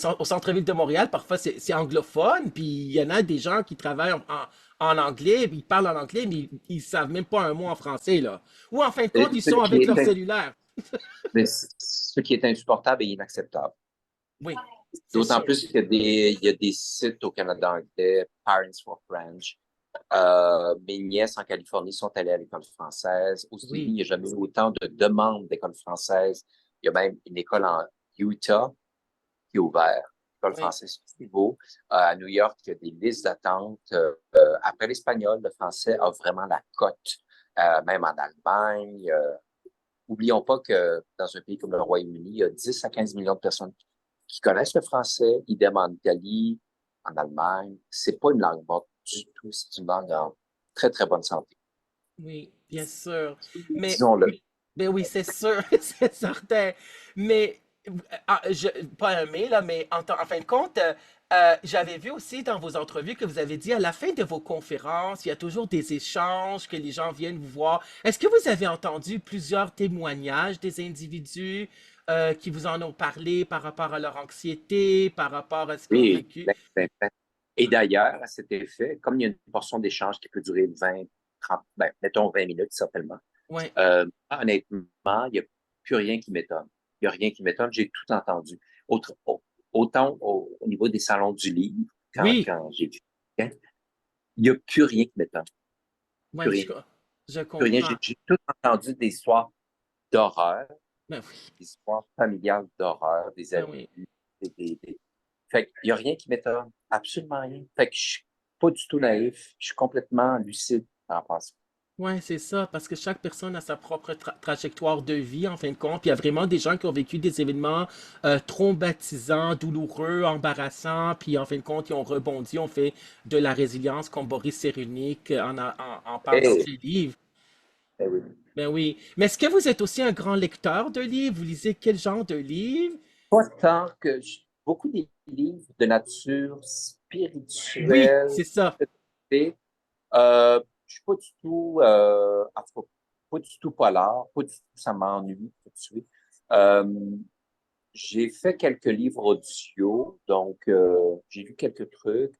au centre-ville de Montréal, parfois c'est anglophone, puis il y en a des gens qui travaillent en anglais, puis ils parlent en anglais, mais ils savent même pas un mot en français, là. Ou en fin de compte, ils Ce sont qui avec est, leur cellulaire. mais ce qui est insupportable et inacceptable. Oui, c'est D'autant sûr. plus il y a des sites au Canada anglais, Parents for French. Mes nièces en Californie sont allées à l'école française. Aux États-Unis, il Oui, n'y a jamais eu autant de demandes d'école française. Il y a même une école en Utah qui est ouverte, l'école oui, française c'est beau. À New York, il y a des listes d'attente. Après l'espagnol, le français a vraiment la cote. Même en Allemagne. Oublions pas que dans un pays comme le Royaume-Uni, il y a 10 à 15 millions de personnes qui connaissent le français, idem en Italie, en Allemagne. C'est pas une langue morte du tout, c'est une langue en très, très bonne santé. oui, bien sûr. Mais Disons-le. Ben oui, c'est sûr, c'est certain. Mais, pas un mais, là, mais en fin de compte, j'avais vu aussi dans vos entrevues que vous avez dit à la fin de vos conférences, il y a toujours des échanges, que les gens viennent vous voir. Est-ce que vous avez entendu plusieurs témoignages des individus qui vous en ont parlé par rapport à leur anxiété, par rapport à ce qu'ils ont Oui, vécu? et d'ailleurs, à cet effet, comme il y a une portion d'échange qui peut durer 20, 30, ben, mettons 20 minutes certainement, Ouais. honnêtement, il n'y a plus rien qui m'étonne. Il n'y a rien qui m'étonne, j'ai tout entendu. Autant au niveau des salons du livre, Oui, quand j'ai vu, hein, il n'y a plus rien qui m'étonne. Plus ouais, rien. je Plus rien. comprends. J'ai tout entendu des histoires d'horreur, Ben oui, des histoires familiales d'horreur, des ben abus, oui. Fait qu'il n'y a rien qui m'étonne. Absolument rien. Fait que je suis pas du tout naïf. Je suis complètement lucide par rapport à ça. Ouais, c'est ça, parce que chaque personne a sa propre trajectoire de vie, en fin de compte. Puis il y a vraiment des gens qui ont vécu des événements traumatisants, douloureux, embarrassants, puis en fin de compte, ils ont rebondi, ont fait de la résilience, comme Boris Cyrulnik en parle dans Eh, ses livres. eh oui. Ben oui. Mais est-ce que vous êtes aussi un grand lecteur de livres? Vous lisez quel genre de livres? Pas tant que beaucoup des livres de nature Oui, spirituelle, c'est ça. je suis pas du tout, en tout cas, pas du tout polar, pas du tout, ça m'ennuie tout de suite. Euh, j'ai fait quelques livres audio, donc j'ai lu quelques trucs.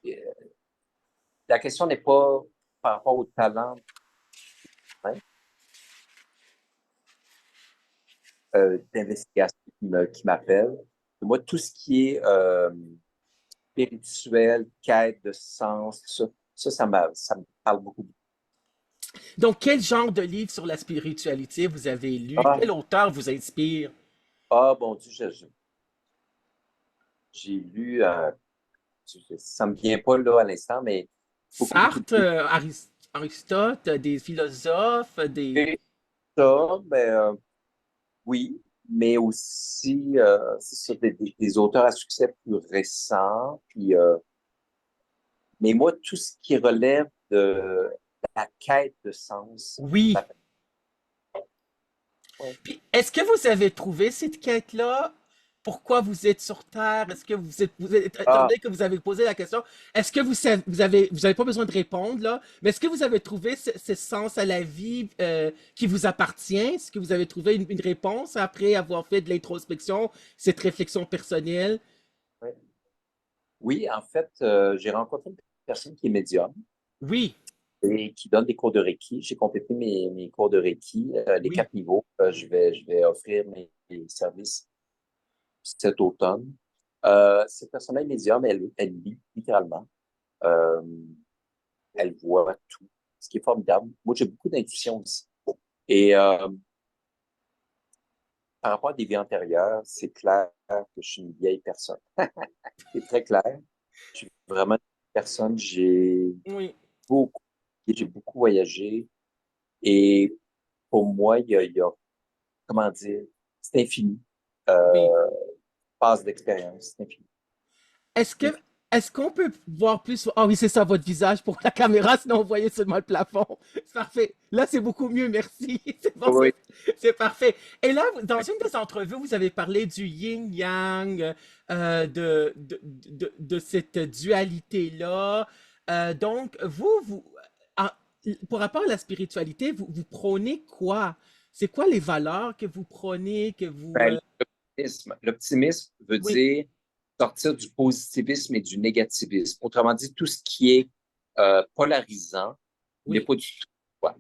Et, la question n'est pas par rapport au talent, hein, d'investigation qui m'appelle. Moi, tout ce qui est spirituel, quête de sens, ça me parle beaucoup. Donc, quel genre de livre sur la spiritualité vous avez lu? Ah, Quel auteur vous inspire? bon Dieu, j'ai lu, ça me vient pas là à l'instant, mais beaucoup de Sartre, Aristote, des philosophes, des... ça, mais oui, mais aussi, c'est ça, des auteurs à succès plus récents, puis, mais moi, tout ce qui relève de la quête de sens, Oui. m'appelle. Ouais. Puis, est-ce que vous avez trouvé cette quête-là? Pourquoi vous êtes sur Terre? Est-ce que étant Ah, donné que vous avez posé la question, est-ce que vous avez pas besoin de répondre là, mais est-ce que vous avez trouvé ce sens à la vie qui vous appartient? Est-ce que vous avez trouvé une réponse après avoir fait de l'introspection, cette réflexion personnelle? ouais. Oui, en fait, j'ai rencontré une personne qui est médium Oui, et qui donne des cours de Reiki. J'ai complété mes cours de Reiki, les oui. 4 niveaux. Je vais offrir mes services cet automne. Cette personne-là est médium, elle lit littéralement. Euh, elle voit tout, ce qui est formidable. Moi, j'ai beaucoup d'intuition aussi. Et par rapport à des vies antérieures, c'est clair que je suis une vieille personne. C'est très clair. Je suis vraiment une personne, Oui, beaucoup, j'ai beaucoup voyagé. Et pour moi, il y a comment dire, c'est infini. oui. Euh, Passe d'expérience, c'est infini. Est-ce que est-ce qu'on peut voir plus? Ah oui, c'est ça, votre visage pour la caméra, sinon on voyait seulement le plafond. C'est parfait. Là, c'est beaucoup mieux, merci. C'est bon, Oui, c'est parfait. Et là, dans une des entrevues, vous avez parlé du yin-yang, de cette dualité-là. Donc, en- pour rapport à la spiritualité, vous prônez quoi? C'est quoi les valeurs que vous prônez, que vous... ben, l'optimisme. L'optimisme veut Oui, dire sortir du positivisme et du négativisme. Autrement dit, tout ce qui est polarisant n'est oui, pas du tout quoi.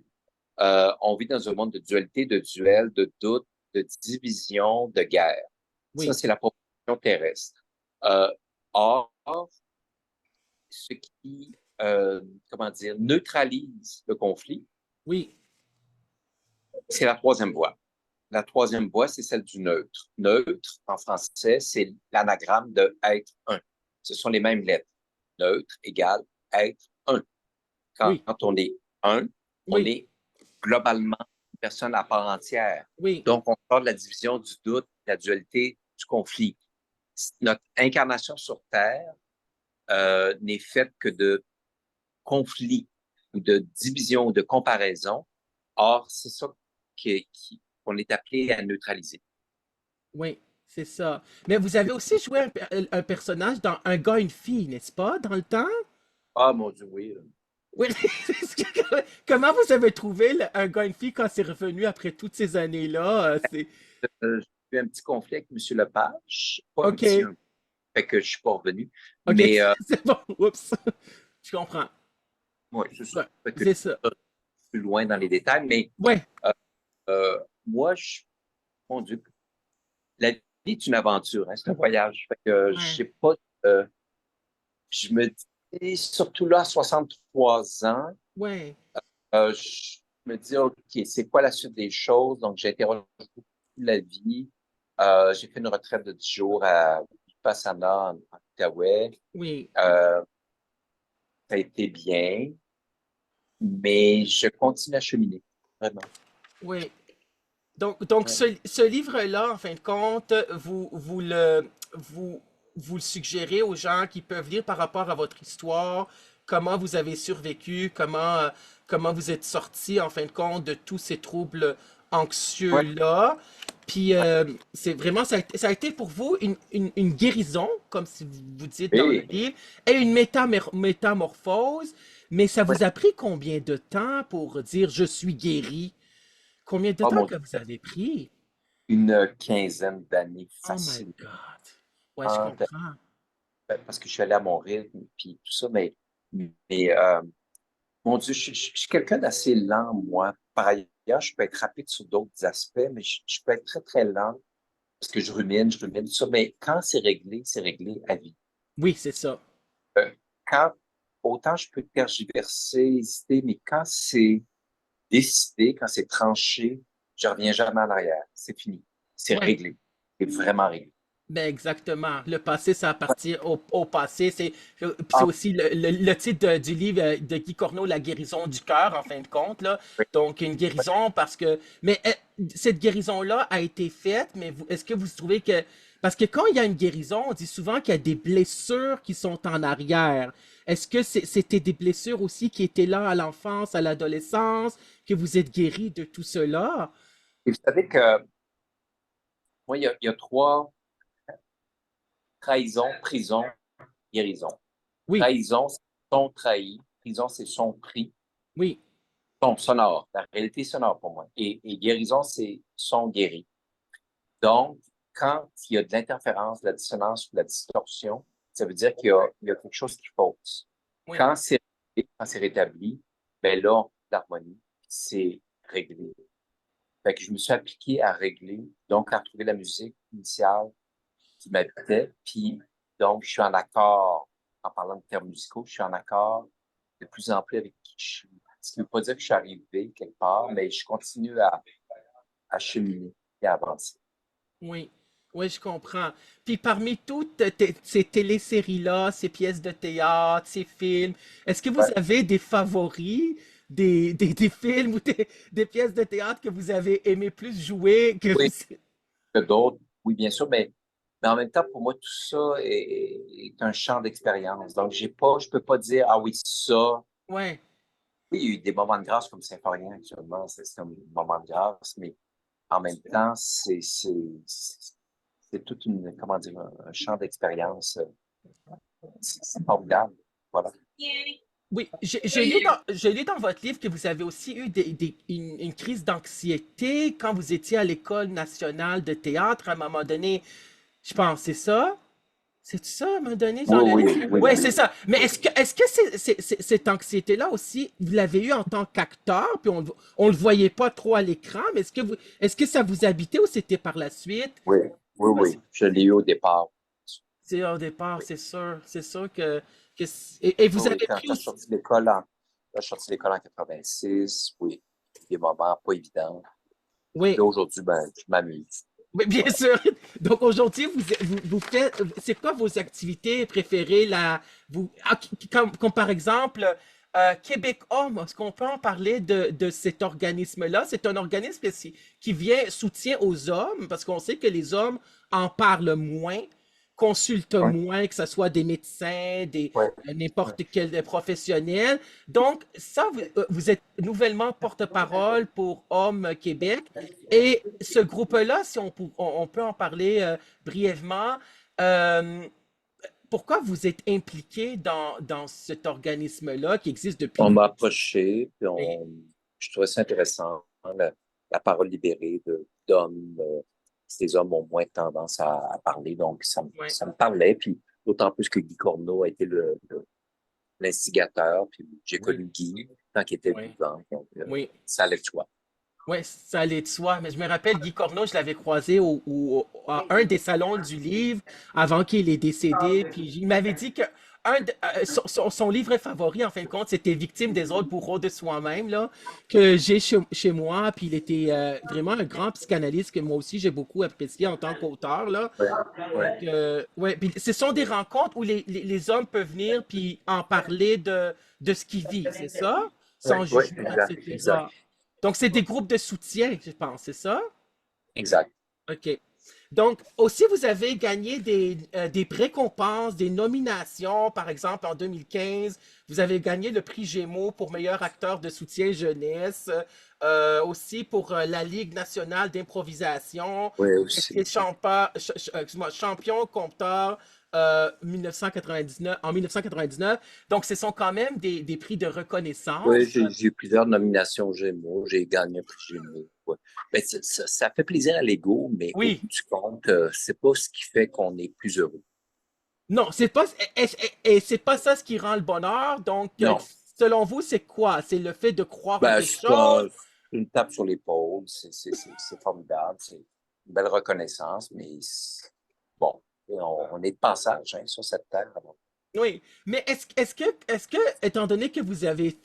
On vit dans un monde de dualité, de duel, de doute, de division, de guerre. Ça, oui, c'est la proposition terrestre. Euh, or, ce qui, comment dire, neutralise le conflit, oui, c'est la troisième voie. La troisième voie, c'est celle du neutre. Neutre, en français, c'est l'anagramme de être un. Ce sont les mêmes lettres. Neutre égale être un. Quand oui, on est un, on oui, est globalement une personne à part entière. oui, Donc, on sort de la division du doute, de la dualité, du conflit. Notre incarnation sur Terre n'est faite que de conflits ou de division ou de comparaison. Or, c'est ça qu'on est appelé à neutraliser. oui, c'est ça. Mais vous avez aussi joué un personnage dans Un gars, une fille, n'est-ce pas, dans le temps? Ah, mon Dieu, oui. Oui. Comment vous avez trouvé Un gars, une fille quand c'est revenu après toutes ces années-là? J'ai eu un petit conflit avec M. Lepage. Pas un petit, OK, un fait que je suis pas revenu. OK, Mais, c'est bon. Oups. Je comprends. ouais, c'est ça. Ouais, Fait que je c'est ça. suis plus loin dans les détails. Mais, Ouais, euh, moi, mon Dieu, la vie est une aventure, hein, c'est un voyage. Fait que ouais, j'ai pas, euh, je me dis, surtout là, à 63 ans, je me dis, OK, c'est quoi la suite des choses? Donc, j'ai interrogé beaucoup la vie. J'ai fait une retraite de 10 jours à Vipassana, en Outaouais. oui, Ça a été bien, mais je continue à cheminer, vraiment. oui. Donc Ouais. ce livre-là, en fin de compte, vous, vous le suggérez aux gens qui peuvent lire par rapport à votre histoire, comment vous avez survécu, comment vous êtes sorti, en fin de compte, de tous ces troubles Ouais. anxieux-là. Puis c'est vraiment, ça a été pour vous une guérison, comme si vous dites dans le Et, livre, et une métamorphose. Mais ça ouais. vous a pris combien de temps pour dire je suis guéri? Combien de Oh temps mon que Dieu, vous avez pris? une quinzaine d'années Oh my facile. God. Ouais, je comprends. Parce que je suis allé à mon rythme, puis tout ça, mais mon Dieu, je suis quelqu'un d'assez lent, moi. Par ailleurs, je peux être rapide sur d'autres aspects, mais je peux être très, très lent parce que je rumine, tout ça. Mais quand c'est réglé à vie. Oui, c'est ça. Euh, quand, autant je peux tergiverser, hésiter, mais quand c'est décidé, quand c'est tranché, je reviens jamais en arrière. C'est fini. C'est Ouais, réglé. C'est vraiment réglé. ben exactement. Le passé, ça appartient au passé. C'est Ah, aussi le titre du livre de Guy Corneau, La guérison du cœur, en fin de compte, là. oui, Donc, une oui. guérison parce que... Mais cette guérison-là a été faite, mais est-ce que vous trouvez que... Parce que quand il y a une guérison, on dit souvent qu'il y a des blessures qui sont en arrière. Est-ce que c'était des blessures aussi qui étaient là à l'enfance, à l'adolescence, que vous êtes guéri de tout cela? Et vous savez que moi, il y a trois trahisons, prison, guérison. Oui, Trahison, c'est son trahi. Prison, c'est son pris. oui, Son sonore. La réalité sonore pour moi. Et guérison, c'est son guéri. Donc, quand il y a de l'interférence, de la dissonance ou de la distorsion, ça veut dire il y a quelque chose qui fausse. oui, Quand c'est rétabli, ben là, on fait l'harmonie, c'est réglé. Fait que je me suis appliqué à régler, donc à retrouver la musique initiale qui m'habitait. Puis, donc, je suis en accord, en parlant de termes musicaux, je suis en accord de plus en plus avec qui je suis. Ce qui ne veut pas dire que je suis arrivé quelque part, mais je continue à cheminer et à avancer. oui. Oui, je comprends. Puis parmi toutes ces téléséries-là, ces pièces de théâtre, ces films, est-ce que vous Ouais. avez des favoris, des films ou des pièces de théâtre que vous avez aimé plus jouer que Oui, vous... que d'autres, oui, bien sûr, mais en même temps, pour moi, tout ça est un champ d'expérience. Donc, je peux pas dire, ah oui, ça. Ouais, Oui, il y a eu des moments de grâce comme Saint-Florien actuellement, c'est un moment de grâce, mais en même temps, c'est toute une, comment dire, un champ d'expérience. C'est formidable. Voilà. Oui, j'ai lu dans votre livre que vous avez aussi eu une crise d'anxiété quand vous étiez à l'École nationale de théâtre à un moment donné. Je pense, c'est ça? C'est ça, à un moment donné, Oui, oui, oui. Ouais, c'est ça. Mais est-ce que cette anxiété-là aussi, vous l'avez eue en tant qu'acteur, puis on le voyait pas trop à l'écran, mais est-ce que ça vous habitait ou c'était par la suite? Oui, oui, Ouais, oui. Je l'ai eu au départ. c'est au départ, Oui, c'est sûr et oui, vous oui. avez pris Quand aussi, je suis sorti de l'école en 86, oui. Des moments pas évidents. oui, Là, aujourd'hui, ben, je m'amuse. oui, bien sûr. Donc aujourd'hui, vous faites, c'est quoi vos activités préférées là, comme par exemple Québec Homme, est-ce qu'on peut en parler de cet organisme-là? C'est un organisme qui vient soutien aux hommes parce qu'on sait que les hommes en parlent moins, consultent Oui, moins, que ce soit des médecins, oui, oui. n'importe quel professionnel. Donc ça, vous êtes nouvellement porte-parole pour Hommes Québec. Et ce groupe-là, si on peut en parler brièvement, euh, pourquoi vous êtes impliqué dans cet organisme-là qui existe depuis On des m'a approché, puis années? je trouvais ça intéressant, la parole libérée d'hommes. Ces hommes ont moins tendance à parler, donc Ouais, ça me parlait. Puis d'autant plus que Guy Corneau a été l'instigateur, puis j'ai oui, connu Guy tant qu'il était oui, vivant, donc oui. ça allait de soi. Ouais, ça allait de soi. Mais je me rappelle, Guy Corneau, je l'avais croisé à un des salons du livre avant qu'il ait décédé. Puis il m'avait dit que son livre favori, en fin de compte, c'était Victime des autres, bourreau de soi-même, là, que j'ai chez moi. Puis il était vraiment un grand psychanalyste que moi aussi j'ai beaucoup apprécié en tant qu'auteur, là. Ouais, Donc, ouais, ouais, puis ce sont des rencontres où les hommes peuvent venir puis en parler de ce qu'ils vivent, c'est ça? Sans ouais, ouais, jugement, exact, exact, etc. Donc, c'est des groupes de soutien, je pense, c'est ça? exact. OK. Donc, aussi, vous avez gagné des récompenses, des nominations. Par exemple, en 2015, vous avez gagné le prix Gémeaux pour meilleur acteur de soutien jeunesse. Aussi pour la Ligue nationale d'improvisation. Oui, Vous aussi, étiez aussi. excuse-moi, champion compteur 1999, en 1999. Donc, ce sont quand même des prix de Oui, reconnaissance. j'ai eu plusieurs nominations Gémeaux, j'ai gagné un prix Gémeaux. Ouais. Ben, ça fait plaisir à l'ego, mais au Oui, bout du compte, c'est pas ce qui fait qu'on est plus heureux. non, c'est pas, et c'est pas ça ce qui rend le bonheur. Donc, Non. selon vous, c'est quoi? C'est le fait de croire en Ben, quelque chose? c'est une tape sur l'épaule, c'est formidable, c'est une belle reconnaissance, mais bon, on est de passage hein, sur cette terre. Alors. Oui. Mais est-ce que, étant donné que vous avez fait